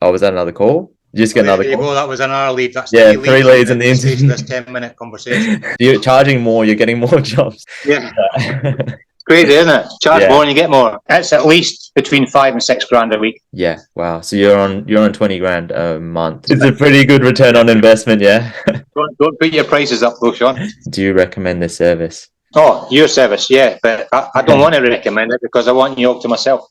Oh, was that another call? You just get There another you call? go. That was another lead. That's Yeah, three three leads leads in in the the space of interview. this 10-minute conversation. You're charging more, you're getting more jobs. Yeah. Yeah. Crazy, isn't it? Charge Yeah. more and you get more. It's at least between 5 and 6 grand a week. Yeah. Wow. So you're on 20 grand a month. It's a pretty good return on investment, yeah. Don't put your prices up, though, Sean. Do you recommend this service? Oh, your service, yeah, but I don't want to recommend it because I want you up to myself.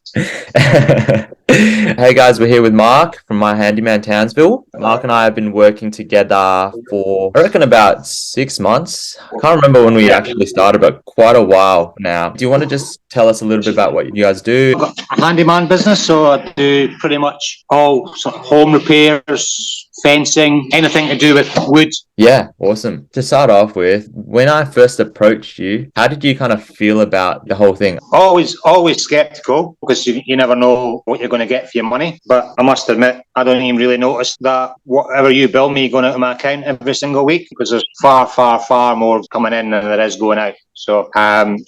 Hey guys, we're here with Mark from my Handyman Townsville. Mark and I have been working together for, I reckon, about 6 months. I can't remember when we actually started, but quite a while now. Do you want to just tell us a little bit about what you guys do? I've got a handyman business, so I do pretty much all sort of home repairs, fencing, anything to do with wood. Yeah, awesome. To start off with, when I first approached you, how did you kind of feel about the whole thing? Always skeptical because you never know what you're going to get for your money. But I must admit, I don't even really notice that whatever you bill me going out of my account every single week because there's far more coming in than there is going out. So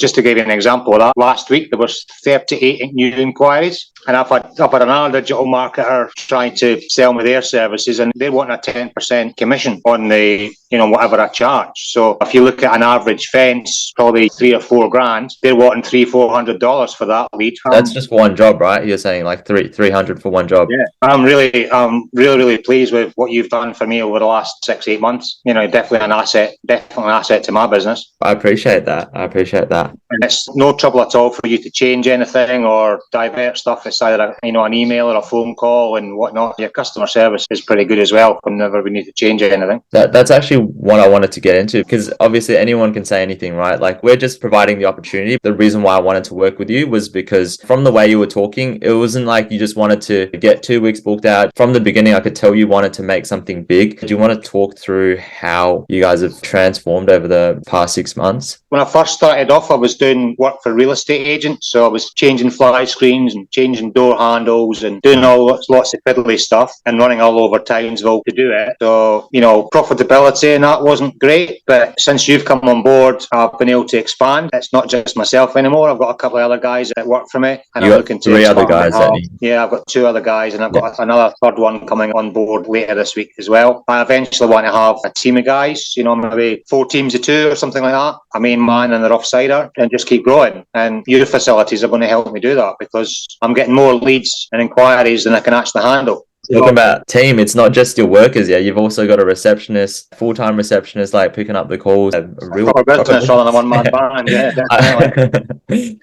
just to give you an example of that, last week there was 38 new inquiries, and I've had another digital marketer trying to sell me their services, and they want a 10% commission on the whatever I charge. So if you look at an average fence, probably 3 or 4 grand, they're wanting $300-400 for that lead. That's just one job, right? You're saying like 300 for one job. Yeah, I'm really pleased with what you've done for me over the last 6-8 months. Definitely an asset to my business. I appreciate that. And it's no trouble at all for you to change anything or divert stuff. It's either an email or a phone call and whatnot. Your customer service is pretty good as well whenever we need to change anything. That's actually what I wanted to get into, because obviously anyone can say anything, right? Like, we're just providing the opportunity. The reason why I wanted to work with you was because from the way you were talking, it wasn't like you just wanted to get 2 weeks booked out. From the beginning, I could tell you wanted to make something big. Do you want to talk through how you guys have transformed over the past 6 months? When I first started off, I was doing work for real estate agents. So I was changing fly screens and changing door handles and doing lots of fiddly stuff and running all over Townsville to do it. So, profitability and that wasn't great. But since you've come on board, I've been able to expand. It's not just myself anymore. I've got a couple of other guys that work for me. And I'm looking to 3 other guys. Yeah, I've got 2 other guys, and I've got another third one coming on board later this week as well. I eventually want to have a team of guys, maybe 4 teams of 2 or something like that. A main man and a rough sider, and just keep growing. And your facilities are going to help me do that because I'm getting more leads and inquiries than I can actually handle. Talking about team, it's not just your workers. Yeah, you've also got a receptionist, full-time receptionist, like picking up the calls. A real business rather than a one-man band. Yeah, definitely.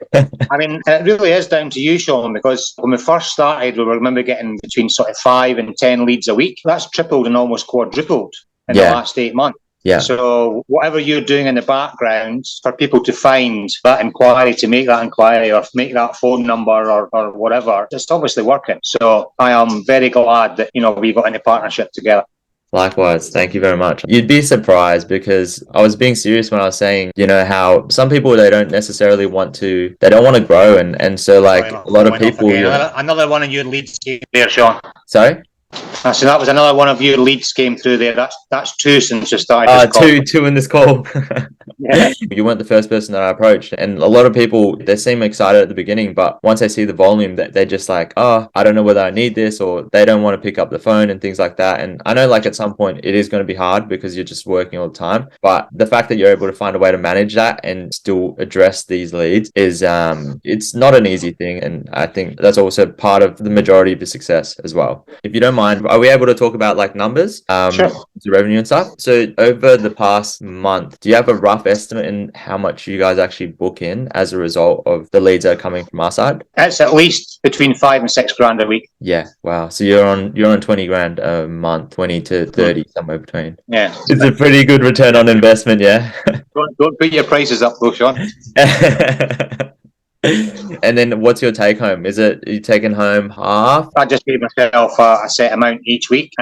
I mean, it really is down to you, Sean, because when we first started, we were maybe getting between sort of 5 and 10 leads a week. That's tripled and almost quadrupled in the last 8 months. Yeah. So whatever you're doing in the background for people to find that inquiry, to make that inquiry or make that phone number or whatever, it's obviously working. So I am very glad that, we got into partnership together. Likewise, thank you very much. You'd be surprised because I was being serious when I was saying, how some people, they don't want to grow. And so like a lot of people. Another one of your leads came there, Sean. Sorry? So that was another one of your leads came through there. That's 2 since you started. Two in this call. Yeah. You weren't the first person that I approached, and a lot of people, they seem excited at the beginning, but once they see the volume, that they're just like, oh, I don't know whether I need this, or they don't want to pick up the phone and things like that. And I know, like, at some point it is going to be hard because you're just working all the time, but the fact that you're able to find a way to manage that and still address these leads is it's not an easy thing, and I think that's also part of the majority of the success as well. If you don't mind, are we able to talk about like numbers, Sure. The revenue and stuff? So over the past month, do you have a rough estimate in how much you guys actually book in as a result of the leads that are coming from our side? It's at least between 5 and 6 grand a week. Yeah, wow. So you're on 20 grand a month, 20 to 30, somewhere between. Yeah, it's a pretty good return on investment. Yeah. Don't put your prices up, though, Sean. And then what's your take home? Is it you taking home half? I just gave myself a set amount each week,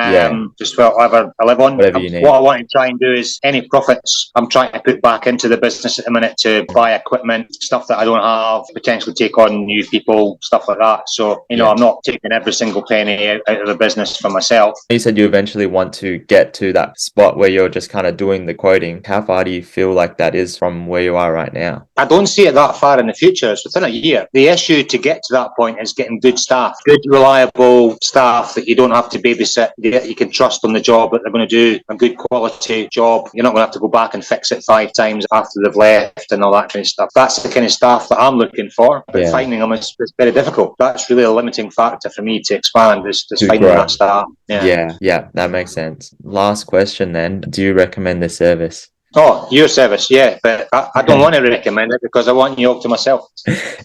just whatever I live on. Whatever you need. What I want to try and do is any profits I'm trying to put back into the business at the minute to buy equipment, stuff that I don't have, potentially take on new people, stuff like that. So, I'm not taking every single penny out of the business for myself. You said you eventually want to get to that spot where you're just kind of doing the quoting. How far do you feel like that is from where you are right now? I don't see it that far in the future. It's within a year. The issue to get to that point is getting good staff, good, reliable staff that you don't have to babysit, that you can trust on the job, that they're going to do a good quality job. You're not going to have to go back and fix it 5 times after they've left and all that kind of stuff. That's the kind of staff that I'm looking for, but finding them is very difficult. That's really a limiting factor for me to expand, is finding that staff. Yeah, that makes sense. Last question then. Do you recommend this service? Oh, your service, yeah, but I don't want to recommend it because I want you all to myself.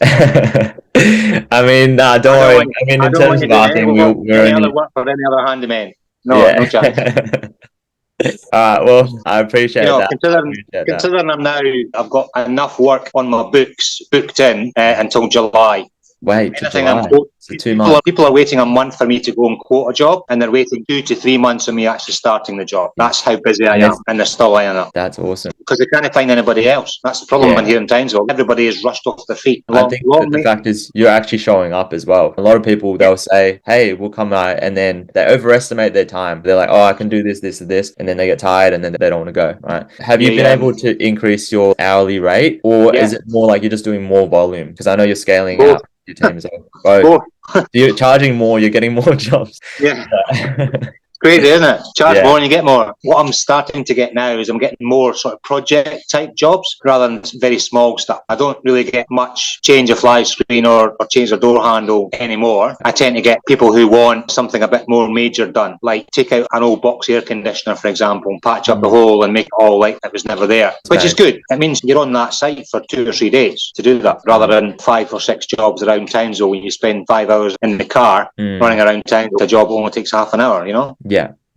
I mean, nah, don't worry. I mean, in terms of our thing, we're any only... other work for any other handyman. No, no chance. Well, I appreciate that. Considering I'm now, I've got enough work on my books booked in until July. Wait, to July. So 2 months. People are waiting a month for me to go and quote a job, and they're waiting 2 to 3 months of me actually starting the job. That's how busy I am, and they're still lining up. That's awesome. Because they can't find anybody else. That's the problem in here in Townsville. Everybody is rushed off their feet. I think the fact is you're actually showing up as well. A lot of people, they'll say, hey, we'll come out, and then they overestimate their time. They're like, oh, I can do this, this, and this, and then they get tired, and then they don't want to go, right? Have you been able to increase your hourly rate, or is it more like you're just doing more volume? Because I know you're scaling out your teams. Both. You're charging more, you're getting more jobs. Yeah. Crazy, isn't it? Charge more and you get more. What I'm starting to get now is I'm getting more sort of project type jobs rather than very small stuff. I don't really get much change a fly screen or change a door handle anymore. I tend to get people who want something a bit more major done, like take out an old box air conditioner, for example, and patch up the hole and make it all like it was never there, which is good. It means you're on that site for 2 or 3 days to do that, rather than 5 or 6 jobs around Townsville when you spend 5 hours in the car running around town. The job only takes half an hour, you know?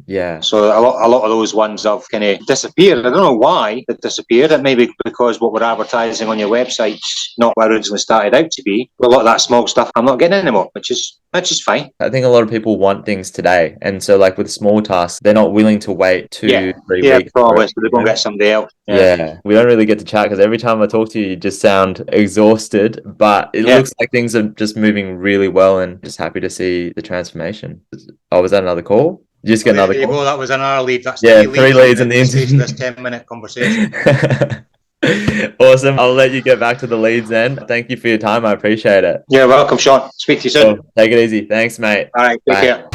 Yeah. So a lot of those ones have kind of disappeared. I don't know why they disappeared. It may be because what we're advertising on your website's not what originally started out to be. But a lot of that small stuff I'm not getting anymore, which is fine. I think a lot of people want things today, and so like with small tasks, they're not willing to wait 2-3 weeks. Yeah, probably. So they're going to get somebody else. Yeah, we don't really get to chat because every time I talk to you, you just sound exhausted. But it looks like things are just moving really well, and just happy to see the transformation. Oh, was that another call? You just get another call. That was another lead. That's 3 leads in the interview. This 10-minute conversation. Awesome. I'll let you get back to the leads then. Thank you for your time. I appreciate it. You're welcome, Sean. Speak to you soon. Cool. Take it easy. Thanks, mate. All right. Take care.